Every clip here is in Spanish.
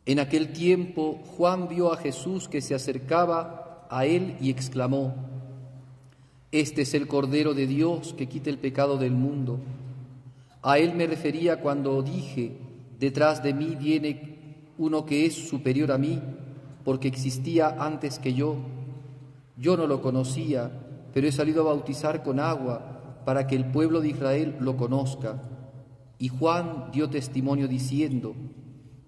En aquel tiempo Juan vio a Jesús que se acercaba a él y exclamó: «Este es el Cordero de Dios que quita el pecado del mundo». A él me refería cuando dije: «Detrás de mí viene uno que es superior a mí, porque existía antes que yo. Yo no lo conocía, pero he salido a bautizar con agua para que el pueblo de Israel lo conozca». Y Juan dio testimonio diciendo: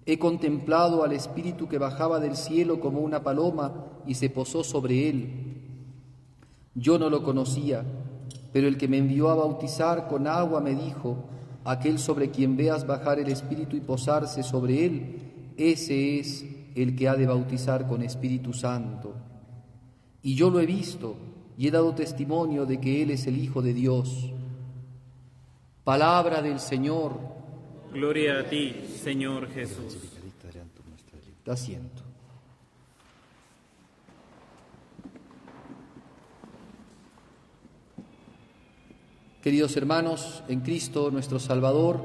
«He contemplado al Espíritu que bajaba del cielo como una paloma y se posó sobre él. Yo no lo conocía, pero el que me envió a bautizar con agua me dijo: aquel sobre quien veas bajar el Espíritu y posarse sobre él, ese es el que ha de bautizar con Espíritu Santo. Y yo lo he visto y he dado testimonio de que él es el Hijo de Dios». Palabra del Señor. Gloria a ti, Señor Jesús. Da asiento. Queridos hermanos, en Cristo nuestro Salvador,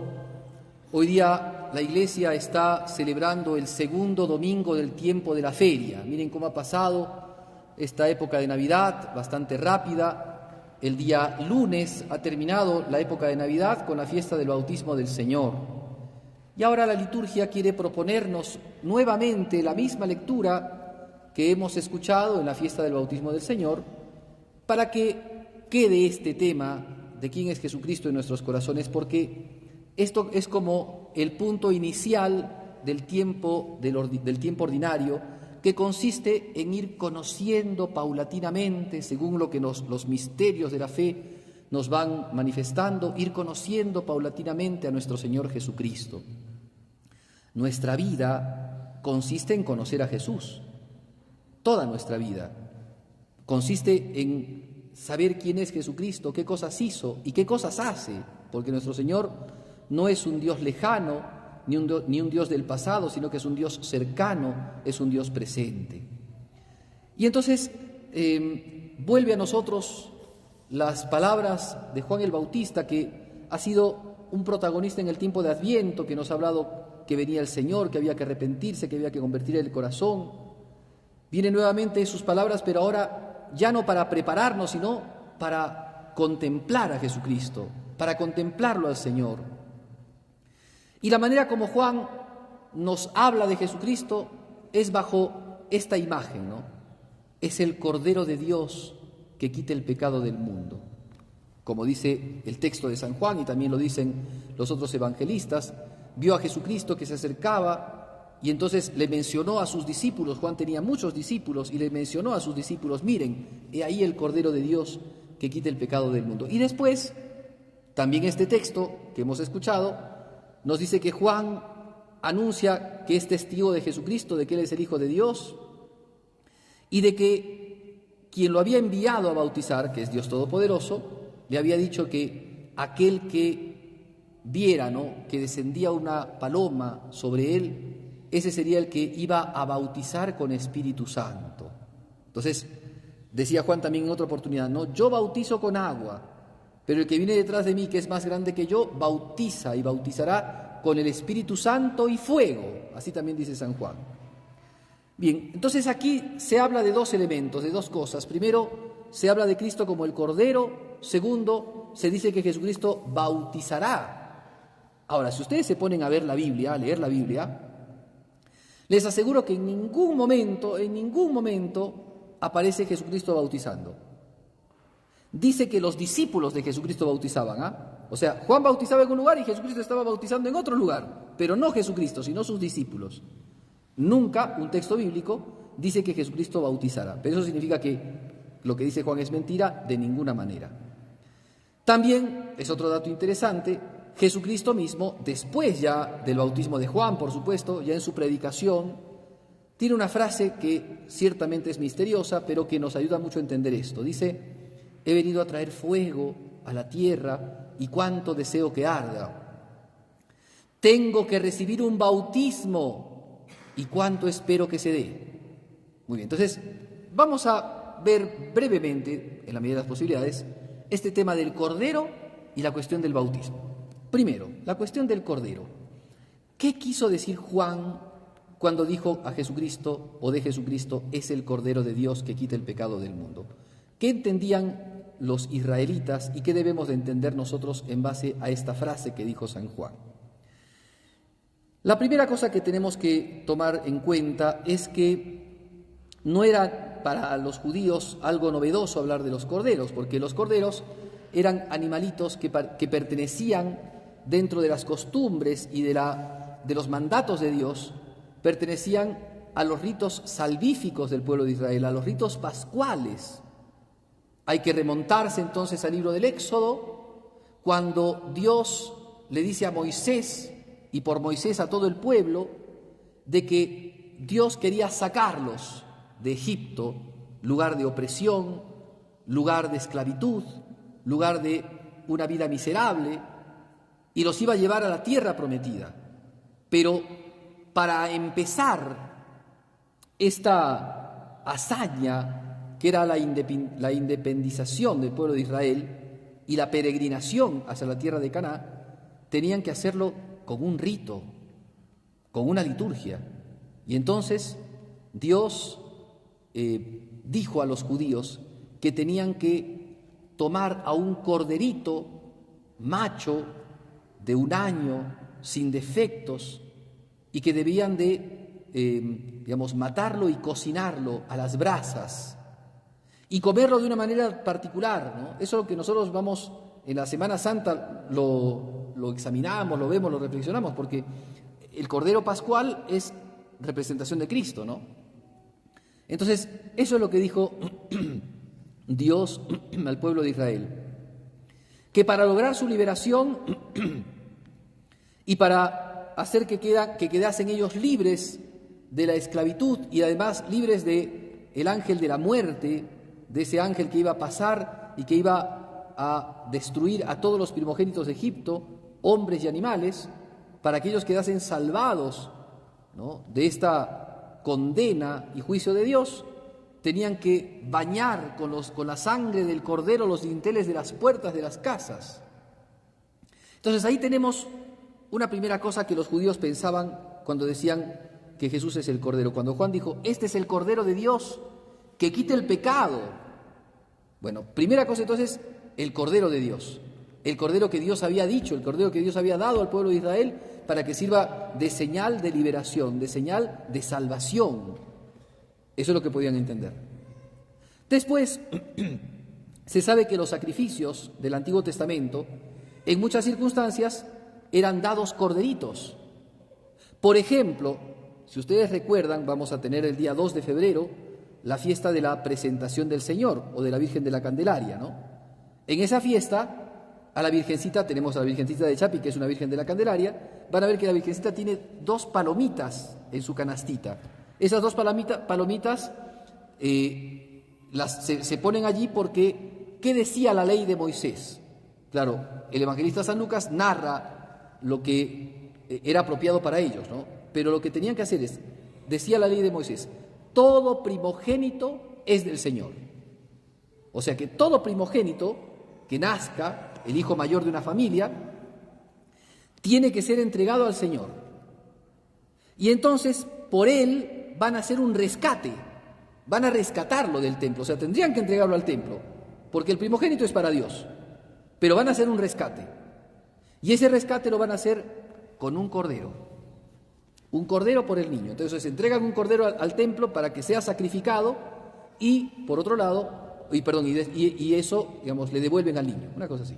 hoy día la Iglesia está celebrando el segundo domingo del tiempo de la feria. Miren cómo ha pasado esta época de Navidad, bastante rápida. El día lunes ha terminado la época de Navidad con la fiesta del bautismo del Señor. Y ahora la liturgia quiere proponernos nuevamente la misma lectura que hemos escuchado en la fiesta del bautismo del Señor, para que quede este tema de quién es Jesucristo en nuestros corazones, porque esto es como el punto inicial del tiempo ordinario, que consiste en ir conociendo paulatinamente, según lo que los misterios de la fe nos van manifestando, ir conociendo paulatinamente a nuestro Señor Jesucristo. Nuestra vida consiste en conocer a Jesús. Toda nuestra vida consiste en saber quién es Jesucristo, qué cosas hizo y qué cosas hace, porque nuestro Señor no es un Dios lejano, ni un Dios del pasado, sino que es un Dios cercano, es un Dios presente. Y entonces vuelve a nosotros las palabras de Juan el Bautista, que ha sido un protagonista en el tiempo de Adviento, que nos ha hablado que venía el Señor, que había que arrepentirse, que había que convertir el corazón. Viene nuevamente sus palabras, pero ahora ya no para prepararnos, sino para contemplar a Jesucristo, para contemplarlo al Señor. Y la manera como Juan nos habla de Jesucristo es bajo esta imagen, ¿no? Es el Cordero de Dios que quita el pecado del mundo. Como dice el texto de San Juan, y también lo dicen los otros evangelistas, vio a Jesucristo que se acercaba y entonces le mencionó a sus discípulos. Juan tenía muchos discípulos y le mencionó a sus discípulos: miren, he ahí el Cordero de Dios que quita el pecado del mundo. Y después, también este texto que hemos escuchado nos dice que Juan anuncia que es testigo de Jesucristo, de que Él es el Hijo de Dios, y de que quien lo había enviado a bautizar, que es Dios Todopoderoso, le había dicho que aquel que viera, ¿no?, que descendía una paloma sobre él, ese sería el que iba a bautizar con Espíritu Santo. Entonces, decía Juan también en otra oportunidad, ¿no?, yo bautizo con agua, pero el que viene detrás de mí, que es más grande que yo, bautiza y bautizará con el Espíritu Santo y fuego. Así también dice San Juan. Bien, entonces aquí se habla de dos elementos, de dos cosas. Primero, se habla de Cristo como el Cordero. Segundo, se dice que Jesucristo bautizará. Ahora, si ustedes se ponen a ver la Biblia, a leer la Biblia, les aseguro que en ningún momento aparece Jesucristo bautizando. Dice que los discípulos de Jesucristo bautizaban, O sea, Juan bautizaba en un lugar y Jesucristo estaba bautizando en otro lugar, pero no Jesucristo, sino sus discípulos. Nunca un texto bíblico dice que Jesucristo bautizará, pero eso significa que lo que dice Juan es mentira de ninguna manera. También es otro dato interesante, Jesucristo mismo, después ya del bautismo de Juan, por supuesto, ya en su predicación, tiene una frase que ciertamente es misteriosa, pero que nos ayuda mucho a entender esto. Dice: he venido a traer fuego a la tierra y cuánto deseo que arda. Tengo que recibir un bautismo y cuánto espero que se dé. Muy bien, entonces vamos a ver brevemente, en la medida de las posibilidades, este tema del Cordero y la cuestión del bautismo. Primero, la cuestión del Cordero. ¿Qué quiso decir Juan cuando dijo a Jesucristo o de Jesucristo, es el Cordero de Dios que quita el pecado del mundo. ¿Qué entendían los israelitas y qué debemos de entender nosotros en base a esta frase que dijo San Juan? La primera cosa que tenemos que tomar en cuenta es que no era para los judíos algo novedoso hablar de los corderos, porque los corderos eran animalitos que pertenecían dentro de las costumbres y de los mandatos de Dios, pertenecían a los ritos salvíficos del pueblo de Israel, a los ritos pascuales. Hay que remontarse entonces al libro del Éxodo, cuando Dios le dice a Moisés, y por Moisés a todo el pueblo, de que Dios quería sacarlos de Egipto, lugar de opresión, lugar de esclavitud, lugar de una vida miserable, y los iba a llevar a la tierra prometida. Pero para empezar esta hazaña, que era la independización del pueblo de Israel y la peregrinación hacia la tierra de Canaán, tenían que hacerlo con un rito, con una liturgia. Y entonces Dios dijo a los judíos que tenían que tomar a un corderito macho de 1 año, sin defectos, y que debían de, matarlo y cocinarlo a las brasas y comerlo de una manera particular, ¿no? Eso es lo que nosotros vamos en la Semana Santa, lo examinamos, lo vemos, lo reflexionamos, porque el Cordero Pascual es representación de Cristo, ¿no? Entonces, eso es lo que dijo Dios al pueblo de Israel, que para lograr su liberación y para hacer que quedasen ellos libres de la esclavitud y además libres de el ángel de la muerte, de ese ángel que iba a pasar y que iba a destruir a todos los primogénitos de Egipto, hombres y animales, para que ellos quedasen salvados, ¿no?, de esta condena y juicio de Dios, tenían que bañar con la sangre del cordero los dinteles de las puertas de las casas. Entonces ahí tenemos una primera cosa que los judíos pensaban cuando decían que Jesús es el Cordero. Cuando Juan dijo, este es el Cordero de Dios que quita el pecado. Bueno, primera cosa entonces, el Cordero de Dios. El Cordero que Dios había dicho, el Cordero que Dios había dado al pueblo de Israel para que sirva de señal de liberación, de señal de salvación. Eso es lo que podían entender. Después, se sabe que los sacrificios del Antiguo Testamento, en muchas circunstancias, eran dados corderitos. Por ejemplo, si ustedes recuerdan, vamos a tener el día 2 de febrero la fiesta de la presentación del Señor o de la Virgen de la Candelaria, ¿no? En esa fiesta, a la Virgencita, tenemos a la Virgencita de Chapi, que es una Virgen de la Candelaria, van a ver que la Virgencita tiene 2 palomitas en su canastita. Esas 2 palomitas se ponen allí porque, ¿qué decía la ley de Moisés? Claro, el evangelista San Lucas narra lo que era apropiado para ellos, ¿no? Pero lo que tenían que hacer es, decía la ley de Moisés, todo primogénito es del Señor. O sea que todo primogénito que nazca, el hijo mayor de una familia, tiene que ser entregado al Señor. Y entonces, por él, van a hacer un rescate, van a rescatarlo del templo, o sea, tendrían que entregarlo al templo, porque el primogénito es para Dios, pero van a hacer un rescate. Y ese rescate lo van a hacer con un cordero por el niño. Entonces entregan un cordero al templo para que sea sacrificado y, por otro lado, y eso, digamos, le devuelven al niño, una cosa así.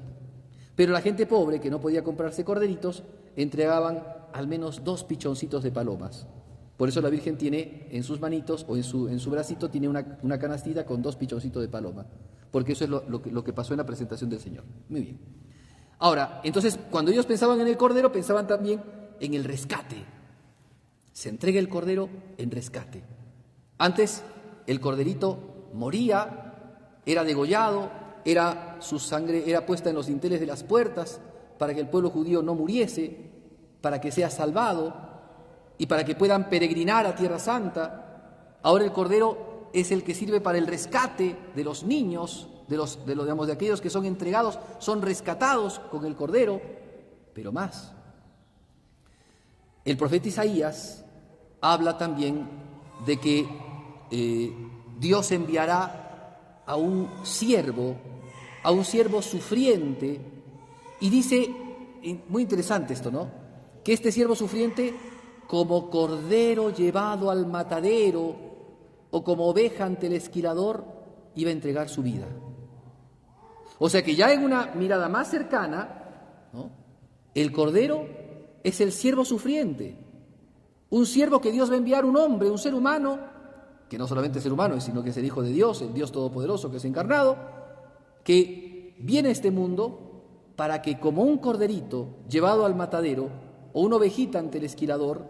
Pero la gente pobre, que no podía comprarse corderitos, entregaban al menos 2 pichoncitos de palomas. Por eso la Virgen tiene en sus manitos o en su bracito tiene una canastita con 2 pichoncitos de paloma, porque eso es lo que pasó en la presentación del Señor. Muy bien. Ahora, entonces, cuando ellos pensaban en el cordero, pensaban también en el rescate. Se entrega el cordero en rescate. Antes, el corderito moría, era degollado, su sangre era puesta en los dinteles de las puertas para que el pueblo judío no muriese, para que sea salvado y para que puedan peregrinar a Tierra Santa. Ahora el cordero es el que sirve para el rescate de los niños, de aquellos que son entregados, son rescatados con el cordero, pero más. El profeta Isaías habla también de que Dios enviará a un siervo sufriente, y dice, muy interesante esto, ¿no?, que este siervo sufriente, como cordero llevado al matadero o como oveja ante el esquilador, iba a entregar su vida. O sea que ya en una mirada más cercana, ¿no?, el cordero es el siervo sufriente, un siervo que Dios va a enviar, un hombre, un ser humano, que no solamente es ser humano, sino que es el Hijo de Dios, el Dios Todopoderoso que es encarnado, que viene a este mundo para que, como un corderito llevado al matadero o una ovejita ante el esquilador,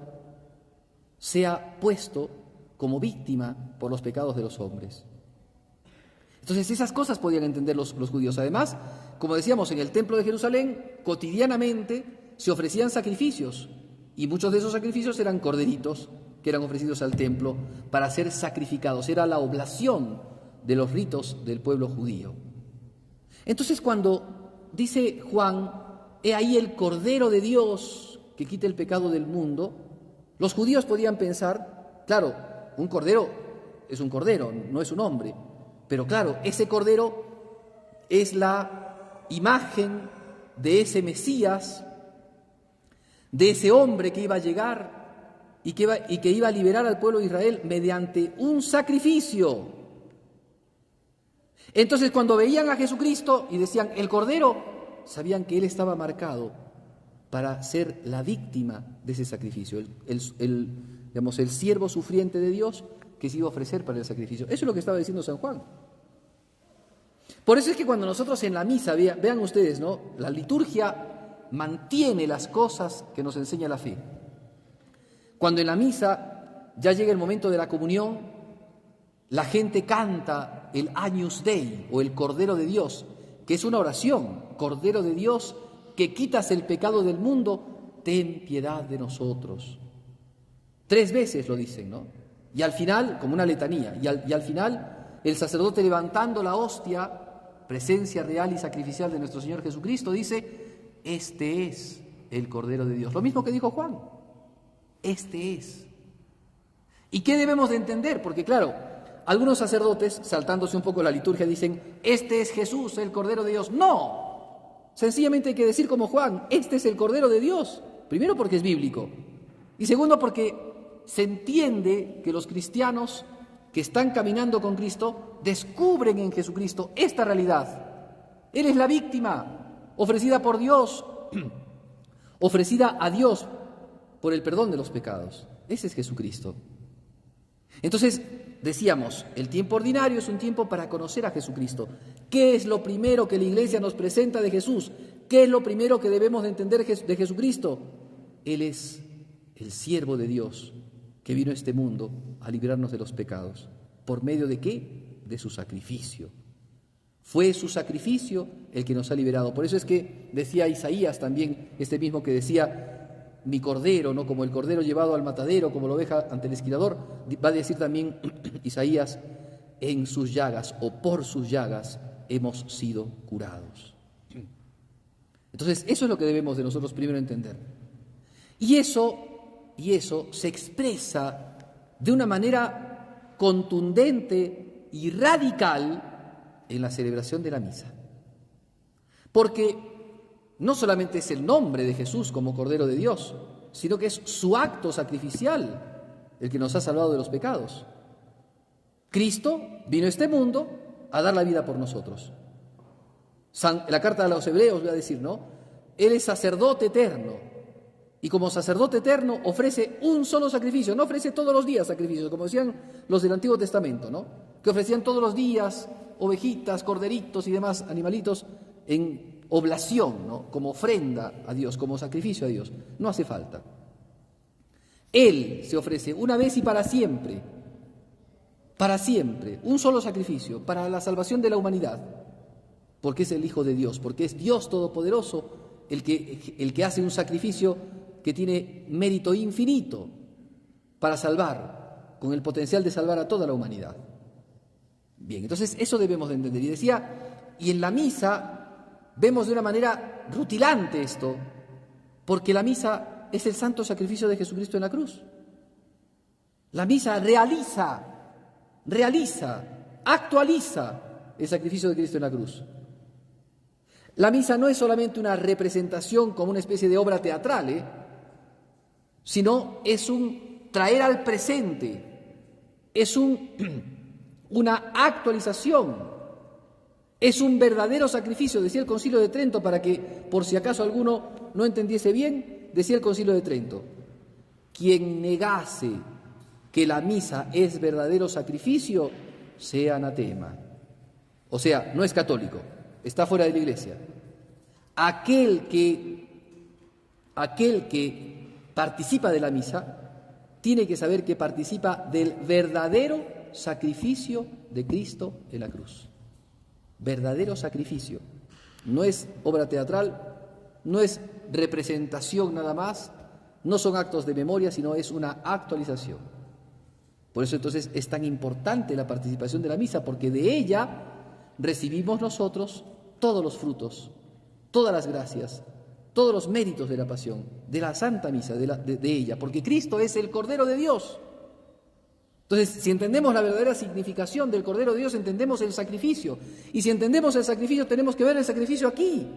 sea puesto como víctima por los pecados de los hombres. Entonces esas cosas podían entender los judíos. Además, como decíamos, en el templo de Jerusalén cotidianamente se ofrecían sacrificios, y muchos de esos sacrificios eran corderitos que eran ofrecidos al templo para ser sacrificados. Era la oblación de los ritos del pueblo judío. Entonces, cuando dice Juan, he ahí el Cordero de Dios que quita el pecado del mundo, los judíos podían pensar, claro, un cordero es un cordero, no es un hombre, pero claro, ese cordero es la imagen de ese Mesías, de ese hombre que iba a llegar y que iba a liberar al pueblo de Israel mediante un sacrificio. Entonces, cuando veían a Jesucristo y decían el Cordero, sabían que Él estaba marcado para ser la víctima de ese sacrificio, el siervo sufriente de Dios que se iba a ofrecer para el sacrificio. Eso es lo que estaba diciendo San Juan. Por eso es que cuando nosotros en la misa, vean ustedes, ¿no?, la liturgia mantiene las cosas que nos enseña la fe. Cuando en la misa ya llega el momento de la comunión, la gente canta el Agnus Dei, o el Cordero de Dios, que es una oración: Cordero de Dios, que quitas el pecado del mundo, ten piedad de nosotros. 3 veces lo dicen, ¿no? Y al final, como una letanía, y al final, el sacerdote, levantando la hostia, presencia real y sacrificial de nuestro Señor Jesucristo, dice: este es el Cordero de Dios. Lo mismo que dijo Juan, este es. ¿Y qué debemos de entender? Porque claro, algunos sacerdotes, saltándose un poco la liturgia, dicen: este es Jesús, el Cordero de Dios. ¡No! Sencillamente hay que decir como Juan: este es el Cordero de Dios. Primero, porque es bíblico. Y segundo, porque se entiende que los cristianos que están caminando con Cristo descubren en Jesucristo esta realidad. Él es la víctima ofrecida por Dios, ofrecida a Dios por el perdón de los pecados. Ese es Jesucristo. Entonces, decíamos, el tiempo ordinario es un tiempo para conocer a Jesucristo. ¿Qué es lo primero que la Iglesia nos presenta de Jesús? ¿Qué es lo primero que debemos de entender de Jesucristo? Él es el siervo de Dios que vino a este mundo a librarnos de los pecados. ¿Por medio de qué? De su sacrificio. Fue su sacrificio el que nos ha liberado. Por eso es que decía Isaías también, este mismo que decía: mi cordero, no como el cordero llevado al matadero, como la oveja ante el esquilador, va a decir también Isaías: en sus llagas o por sus llagas hemos sido curados. Entonces, eso es lo que debemos de nosotros primero entender. Y eso se expresa de una manera contundente y radical en la celebración de la misa. Porque no solamente es el nombre de Jesús como Cordero de Dios, sino que es su acto sacrificial el que nos ha salvado de los pecados. Cristo vino a este mundo a dar la vida por nosotros. La carta a los Hebreos va a decir, ¿no? Él es sacerdote eterno. Y como sacerdote eterno ofrece un solo sacrificio, no ofrece todos los días sacrificios, como decían los del Antiguo Testamento, ¿no?, que ofrecían todos los días ovejitas, corderitos y demás animalitos en oblación, ¿no?, como ofrenda a Dios, como sacrificio a Dios. No hace falta. Él se ofrece una vez y para siempre, un solo sacrificio para la salvación de la humanidad, porque es el Hijo de Dios, porque es Dios Todopoderoso el que hace un sacrificio que tiene mérito infinito para salvar, con el potencial de salvar a toda la humanidad. Bien, entonces eso debemos de entender. Y decía, y en la misa vemos de una manera rutilante esto, porque la misa es el santo sacrificio de Jesucristo en la cruz. La misa realiza, actualiza el sacrificio de Cristo en la cruz. La misa no es solamente una representación como una especie de obra teatral, sino es un traer al presente, es una actualización, es un verdadero sacrificio. Decía el Concilio de Trento, para que por si acaso alguno no entendiese bien, decía el Concilio de Trento: quien negase que la misa es verdadero sacrificio, sea anatema. O sea, no es católico, está fuera de la Iglesia. Aquel que participa de la misa tiene que saber que participa del verdadero sacrificio de Cristo en la cruz. Verdadero sacrificio. No es obra teatral, no es representación nada más, no son actos de memoria, sino es una actualización. Por eso entonces es tan importante la participación de la misa, porque de ella recibimos nosotros todos los frutos, todas las gracias, todos los méritos de la pasión, de la Santa Misa, de ella, porque Cristo es el Cordero de Dios. Entonces, si entendemos la verdadera significación del Cordero de Dios, entendemos el sacrificio. Y si entendemos el sacrificio, tenemos que ver el sacrificio aquí,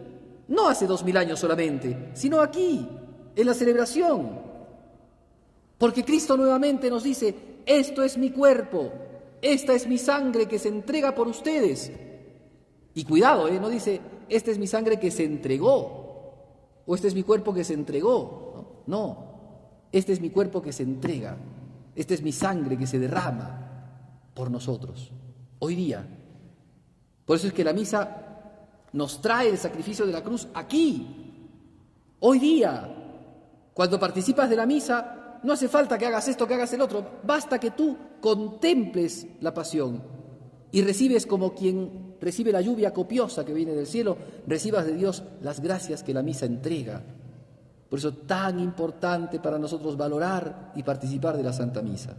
no hace 2000 años solamente, sino aquí, en la celebración. Porque Cristo nuevamente nos dice: esto es mi cuerpo, esta es mi sangre que se entrega por ustedes. Y cuidado, no dice: esta es mi sangre que se entregó, o este es mi cuerpo que se entregó. No, este es mi cuerpo que se entrega, esta es mi sangre que se derrama por nosotros, hoy día. Por eso es que la misa nos trae el sacrificio de la cruz aquí, hoy día. Cuando participas de la misa, no hace falta que hagas esto, que hagas el otro, basta que tú contemples la pasión y recibes, como quien recibe la lluvia copiosa que viene del cielo, recibas de Dios las gracias que la misa entrega. Por eso tan importante para nosotros valorar y participar de la Santa Misa.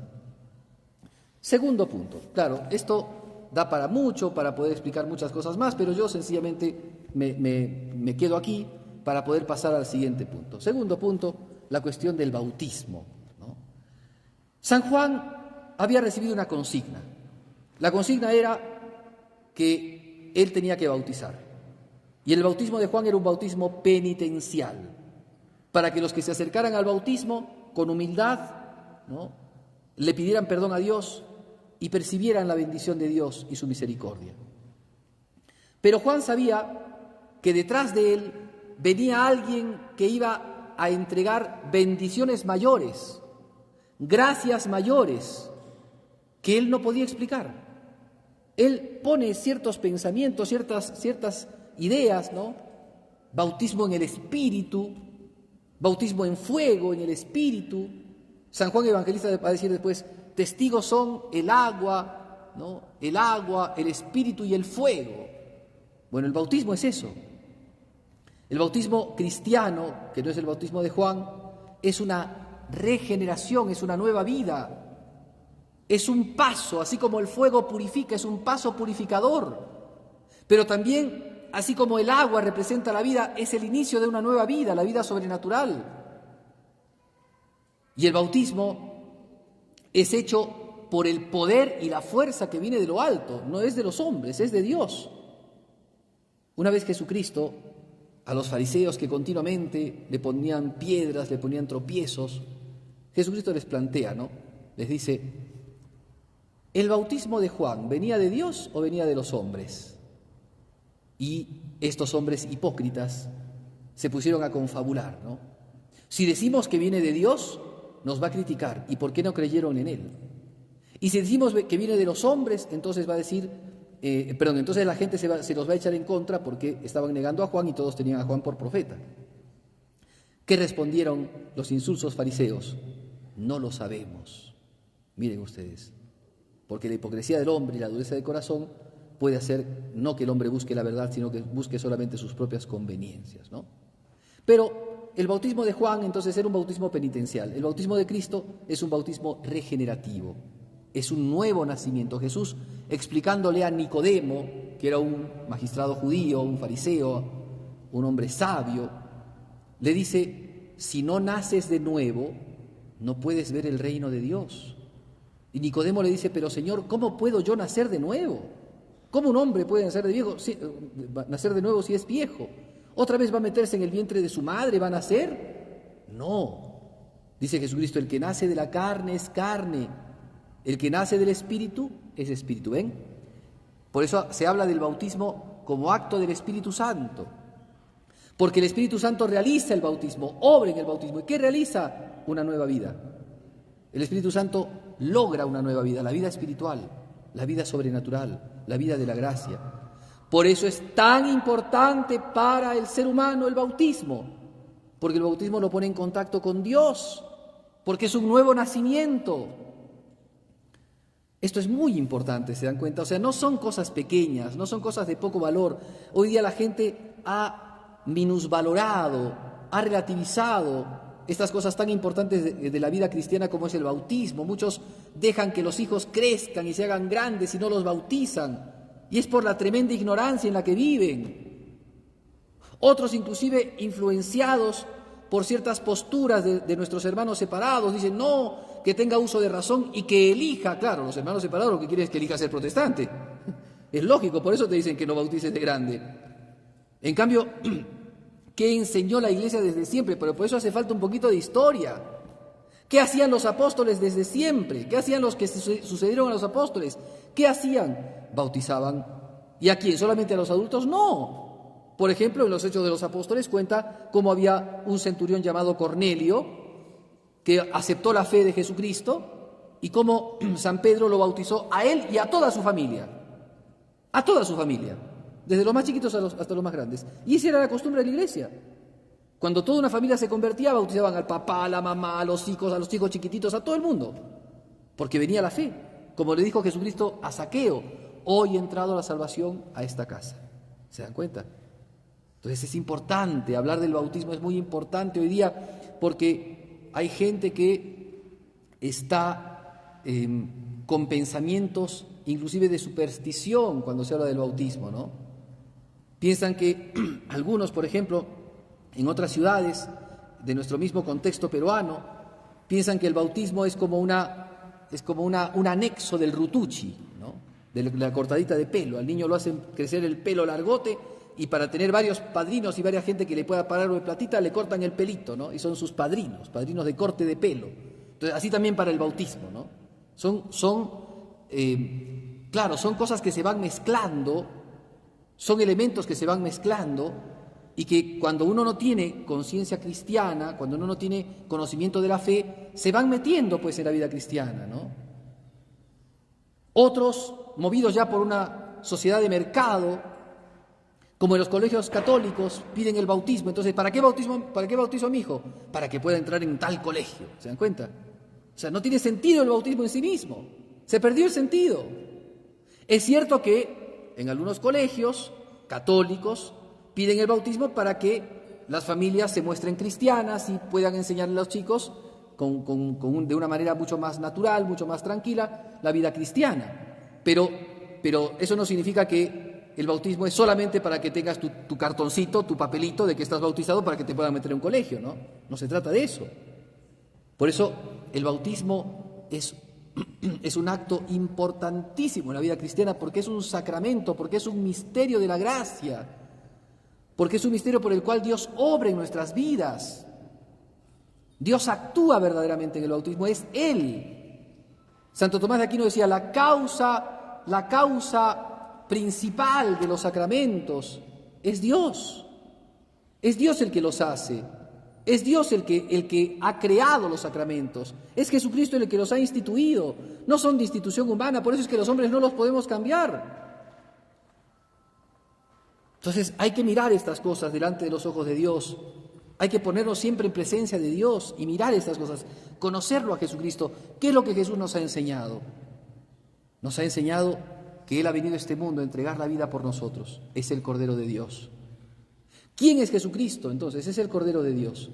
Segundo punto. Claro, esto da para mucho, para poder explicar muchas cosas más, pero yo sencillamente me quedo aquí para poder pasar al siguiente punto. Segundo punto, la cuestión del bautismo, ¿no? San Juan había recibido una consigna. La consigna era que él tenía que bautizar. Y el bautismo de Juan era un bautismo penitencial, para que los que se acercaran al bautismo con humildad, ¿no?, le pidieran perdón a Dios y percibieran la bendición de Dios y su misericordia. Pero Juan sabía que detrás de él venía alguien que iba a entregar bendiciones mayores, gracias mayores, que él no podía explicar. Él pone ciertos pensamientos, ciertas ideas, ¿no? Bautismo en el Espíritu, bautismo en fuego, en el Espíritu. San Juan Evangelista va a decir después: testigos son el agua, ¿no?, el agua, el Espíritu y el fuego. Bueno, el bautismo es eso. El bautismo cristiano, que no es el bautismo de Juan, es una regeneración, es una nueva vida. Es un paso, así como el fuego purifica, es un paso purificador. Pero también, así como el agua representa la vida, es el inicio de una nueva vida, la vida sobrenatural. Y el bautismo es hecho por el poder y la fuerza que viene de lo alto, no es de los hombres, es de Dios. Una vez Jesucristo, a los fariseos que continuamente le ponían piedras, le ponían tropiezos, Jesucristo les plantea, ¿no? Les dice: ¿el bautismo de Juan venía de Dios o venía de los hombres? Y estos hombres hipócritas se pusieron a confabular, ¿no? Si decimos que viene de Dios, nos va a criticar. ¿Y por qué no creyeron en él? Y si decimos que viene de los hombres, entonces va a decir, entonces la gente se los va a echar en contra porque estaban negando a Juan y todos tenían a Juan por profeta. ¿Qué respondieron los insulsos fariseos? No lo sabemos. Miren ustedes. Porque la hipocresía del hombre y la dureza del corazón puede hacer no que el hombre busque la verdad, sino que busque solamente sus propias conveniencias, ¿no? Pero el bautismo de Juan entonces era un bautismo penitencial. El bautismo de Cristo es un bautismo regenerativo. Es un nuevo nacimiento. Jesús, explicándole a Nicodemo, que era un magistrado judío, un fariseo, un hombre sabio, le dice: si no naces de nuevo, no puedes ver el reino de Dios. Y Nicodemo le dice, pero Señor, ¿cómo puedo yo nacer de nuevo? ¿Cómo un hombre puede nacer de nuevo si es viejo? ¿Otra vez va a meterse en el vientre de su madre? ¿Va a nacer? No. Dice Jesucristo, el que nace de la carne es carne. El que nace del Espíritu es Espíritu. ¿Ven? Por eso se habla del bautismo como acto del Espíritu Santo. Porque el Espíritu Santo realiza el bautismo, obra en el bautismo. ¿Y qué realiza? Una nueva vida. El Espíritu Santo logra una nueva vida, la vida espiritual, la vida sobrenatural, la vida de la gracia. Por eso es tan importante para el ser humano el bautismo, porque el bautismo lo pone en contacto con Dios, porque es un nuevo nacimiento. Esto es muy importante, ¿se dan cuenta? O sea, no son cosas pequeñas, no son cosas de poco valor. Hoy día la gente ha minusvalorado, ha relativizado estas cosas tan importantes de la vida cristiana como es el bautismo. Muchos dejan que los hijos crezcan y se hagan grandes y no los bautizan. Y es por la tremenda ignorancia en la que viven. Otros inclusive influenciados por ciertas posturas de nuestros hermanos separados, dicen no, que tenga uso de razón y que elija. Claro, los hermanos separados lo que quieren es que elija ser protestante. Es lógico, por eso te dicen que no bautices de grande. En cambio, ¿qué enseñó la Iglesia desde siempre? Pero por eso hace falta un poquito de historia. ¿Qué hacían los apóstoles desde siempre? ¿Qué hacían los que sucedieron a los apóstoles? ¿Qué hacían? Bautizaban. ¿Y a quién? ¿Solamente a los adultos? No. Por ejemplo, en los Hechos de los Apóstoles cuenta cómo había un centurión llamado Cornelio que aceptó la fe de Jesucristo y cómo San Pedro lo bautizó a él y a toda su familia. A toda su familia. Desde los más chiquitos hasta los más grandes. Y esa era la costumbre de la Iglesia. Cuando toda una familia se convertía, bautizaban al papá, a la mamá, a los hijos chiquititos, a todo el mundo. Porque venía la fe. Como le dijo Jesucristo a Zaqueo, hoy he entrado la salvación a esta casa. ¿Se dan cuenta? Entonces es importante, hablar del bautismo es muy importante hoy día porque hay gente que está con pensamientos inclusive de superstición cuando se habla del bautismo, ¿no? Piensan que algunos, por ejemplo, en otras ciudades de nuestro mismo contexto peruano, piensan que el bautismo es como un anexo del rutuchi, ¿no? De la cortadita de pelo. Al niño lo hacen crecer el pelo largote y para tener varios padrinos y varias gente que le pueda parar de platita le cortan el pelito, ¿no? Y son sus padrinos de corte de pelo. Entonces, así también para el bautismo, ¿no? Claro, son cosas que se van mezclando, son elementos que se van mezclando y que cuando uno no tiene conciencia cristiana, cuando uno no tiene conocimiento de la fe, se van metiendo pues en la vida cristiana, ¿no? Otros, movidos ya por una sociedad de mercado, como en los colegios católicos, piden el bautismo. Entonces, ¿para qué bautizo a mi hijo? Para que pueda entrar en tal colegio. ¿Se dan cuenta? O sea, no tiene sentido el bautismo en sí mismo. Se perdió el sentido. Es cierto que en algunos colegios católicos piden el bautismo para que las familias se muestren cristianas y puedan enseñarle a los chicos de una manera mucho más natural, mucho más tranquila, la vida cristiana. Pero eso no significa que el bautismo es solamente para que tengas tu cartoncito, tu papelito de que estás bautizado para que te puedan meter en un colegio, ¿no? No se trata de eso. Por eso el bautismo es un acto importantísimo en la vida cristiana porque es un sacramento, porque es un misterio de la gracia, porque es un misterio por el cual Dios obra en nuestras vidas. Dios actúa verdaderamente en el bautismo, es Él. Santo Tomás de Aquino decía, la causa principal de los sacramentos es Dios. Es Dios el que los hace. Es Dios el que ha creado los sacramentos. Es Jesucristo el que los ha instituido. No son de institución humana, por eso es que los hombres no los podemos cambiar. Entonces hay que mirar estas cosas delante de los ojos de Dios. Hay que ponernos siempre en presencia de Dios y mirar estas cosas, conocerlo a Jesucristo. ¿Qué es lo que Jesús nos ha enseñado? Nos ha enseñado que Él ha venido a este mundo a entregar la vida por nosotros. Es el Cordero de Dios. ¿Quién es Jesucristo? Entonces, es el Cordero de Dios.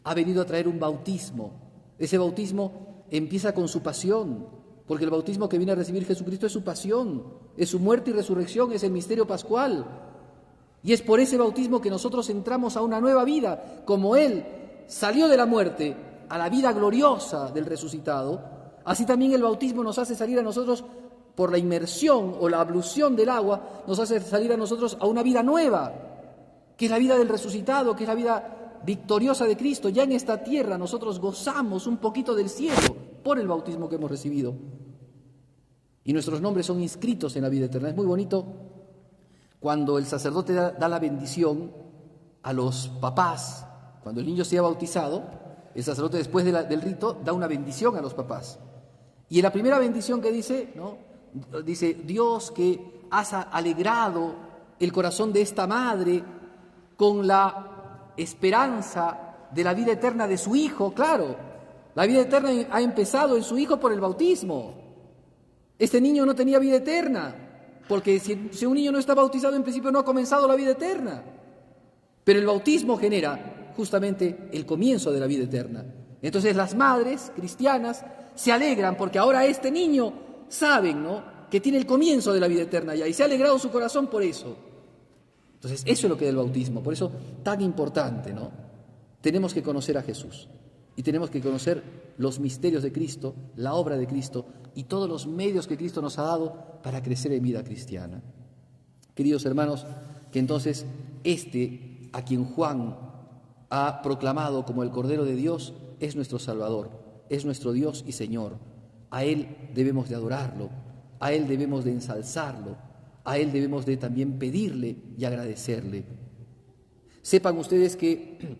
Ha venido a traer un bautismo. Ese bautismo empieza con su pasión, porque el bautismo que viene a recibir Jesucristo es su pasión, es su muerte y resurrección, es el misterio pascual. Y es por ese bautismo que nosotros entramos a una nueva vida. Como Él salió de la muerte a la vida gloriosa del resucitado, Así también el bautismo nos hace salir a nosotros, por la inmersión o la ablución del agua, nos hace salir a nosotros a una vida nueva, que es la vida del resucitado, que es la vida victoriosa de Cristo. Ya en esta tierra nosotros gozamos un poquito del cielo por el bautismo que hemos recibido. Y nuestros nombres son inscritos en la vida eterna. Es muy bonito cuando el sacerdote da la bendición a los papás. Cuando el niño sea bautizado, el sacerdote después del rito da una bendición a los papás. Y en la primera bendición que dice, ¿no? Dice: Dios, que has alegrado el corazón de esta madre con la esperanza de la vida eterna de su hijo. Claro, la vida eterna ha empezado en su hijo por el bautismo. Este niño no tenía vida eterna, porque si un niño no está bautizado, en principio no ha comenzado la vida eterna. Pero el bautismo genera justamente el comienzo de la vida eterna. Entonces las madres cristianas se alegran porque ahora este niño saben, ¿no?, que tiene el comienzo de la vida eterna ya, y se ha alegrado su corazón por eso. Entonces eso es lo que es el bautismo, por eso tan importante, ¿no? Tenemos que conocer a Jesús y tenemos que conocer los misterios de Cristo, la obra de Cristo y todos los medios que Cristo nos ha dado para crecer en vida cristiana. Queridos hermanos, que entonces a quien Juan ha proclamado como el Cordero de Dios, es nuestro Salvador, es nuestro Dios y Señor. A Él debemos de adorarlo, a Él debemos de ensalzarlo, a Él debemos de también pedirle y agradecerle. Sepan ustedes que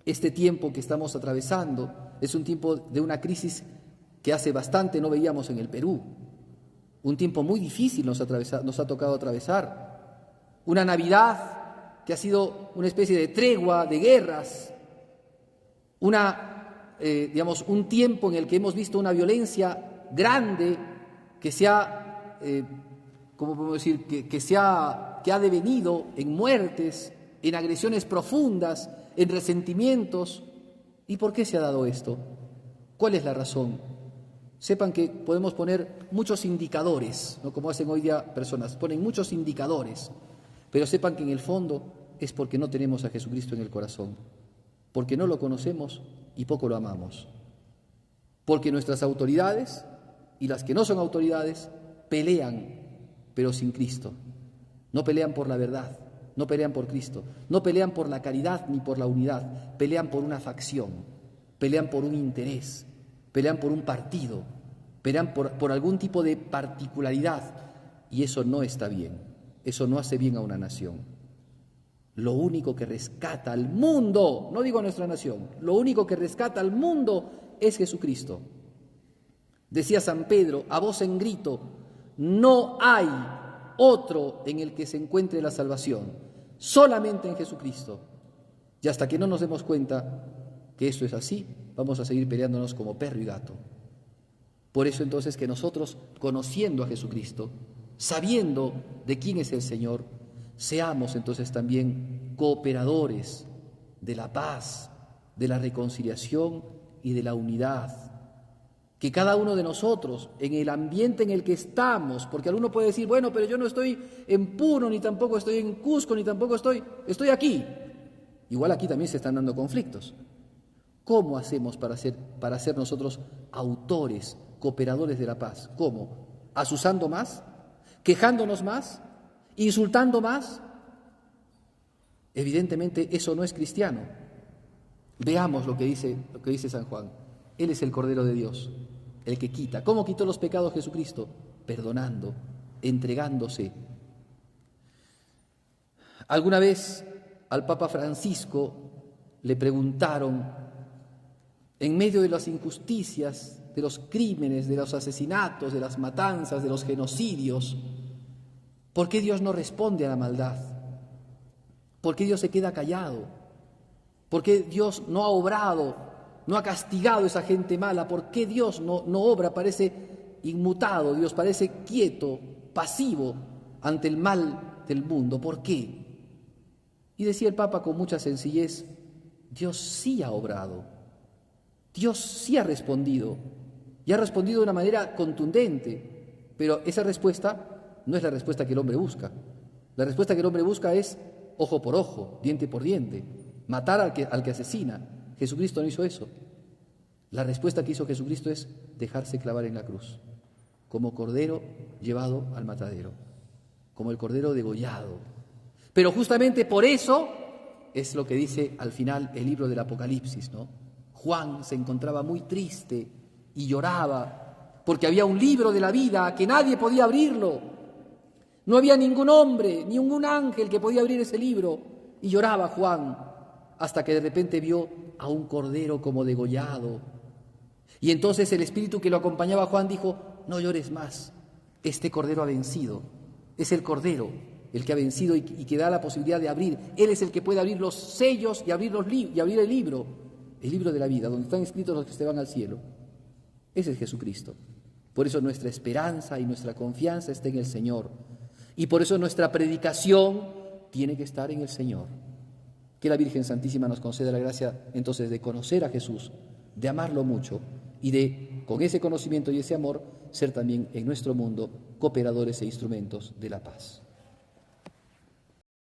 este tiempo que estamos atravesando es un tiempo de una crisis que hace bastante no veíamos en el Perú. Un tiempo muy difícil nos ha tocado atravesar. Una Navidad que ha sido una especie de tregua de guerras, un tiempo en el que hemos visto una violencia grande que se ha, ¿cómo podemos decir?, que ha devenido en muertes, en agresiones profundas, en resentimientos. ¿Y por qué se ha dado esto? ¿Cuál es la razón? Sepan que podemos poner muchos indicadores, ¿no?, como hacen hoy día personas, ponen muchos indicadores, pero sepan que en el fondo es porque no tenemos a Jesucristo en el corazón, porque no lo conocemos y poco lo amamos, porque nuestras autoridades y las que no son autoridades pelean, pero sin Cristo. No pelean por la verdad, no pelean por Cristo, no pelean por la caridad ni por la unidad, pelean por una facción, pelean por un interés, pelean por un partido, pelean por algún tipo de particularidad, y eso no está bien, eso no hace bien a una nación. Lo único que rescata al mundo, no digo a nuestra nación, lo único que rescata al mundo es Jesucristo. Decía San Pedro a voz en grito: no hay otro en el que se encuentre la salvación, solamente en Jesucristo. Y hasta que no nos demos cuenta que esto es así, vamos a seguir peleándonos como perro y gato. Por eso entonces que nosotros, conociendo a Jesucristo, sabiendo de quién es el Señor, seamos entonces también cooperadores de la paz, de la reconciliación y de la unidad. Que cada uno de nosotros, en el ambiente en el que estamos, porque alguno puede decir: bueno, pero yo no estoy en Puno, ni tampoco estoy en Cusco, ni tampoco estoy aquí. Igual aquí también se están dando conflictos. ¿Cómo hacemos para ser nosotros autores, cooperadores de la paz? ¿Cómo? ¿Asusando más? ¿Quejándonos más? ¿Insultando más? Evidentemente eso no es cristiano. Veamos lo que dice San Juan. Él es el Cordero de Dios, el que quita. ¿Cómo quitó los pecados Jesucristo? Perdonando, entregándose. Alguna vez al Papa Francisco le preguntaron, en medio de las injusticias, de los crímenes, de los asesinatos, de las matanzas, de los genocidios, ¿por qué Dios no responde a la maldad? ¿Por qué Dios se queda callado? ¿Por qué Dios no ha obrado, no ha castigado a esa gente mala? ¿Por qué Dios no obra? Parece inmutado, Dios parece quieto, pasivo ante el mal del mundo. ¿Por qué? Y decía el Papa con mucha sencillez: Dios sí ha obrado, Dios sí ha respondido, y ha respondido de una manera contundente, pero esa respuesta no es la respuesta que el hombre busca. La respuesta que el hombre busca es ojo por ojo, diente por diente, matar al que asesina. Jesucristo no hizo eso. La respuesta que hizo Jesucristo es dejarse clavar en la cruz, como cordero llevado al matadero, como el cordero degollado. Pero justamente por eso es lo que dice al final el libro del Apocalipsis, ¿no? Juan se encontraba muy triste y lloraba porque había un libro de la vida que nadie podía abrirlo. No había ningún hombre, ningún ángel que podía abrir ese libro. Y lloraba Juan hasta que de repente vio a un cordero como degollado. Y entonces el espíritu que lo acompañaba a Juan dijo: no llores más, este cordero ha vencido. Es el cordero el que ha vencido y que da la posibilidad de abrir. Él es el que puede abrir los sellos y abrir el libro de la vida, donde están escritos los que se van al cielo. Ese es Jesucristo. Por eso nuestra esperanza y nuestra confianza está en el Señor. Y por eso nuestra predicación tiene que estar en el Señor. Que la Virgen Santísima nos conceda la gracia entonces de conocer a Jesús, de amarlo mucho y de, con ese conocimiento y ese amor, ser también en nuestro mundo cooperadores e instrumentos de la paz.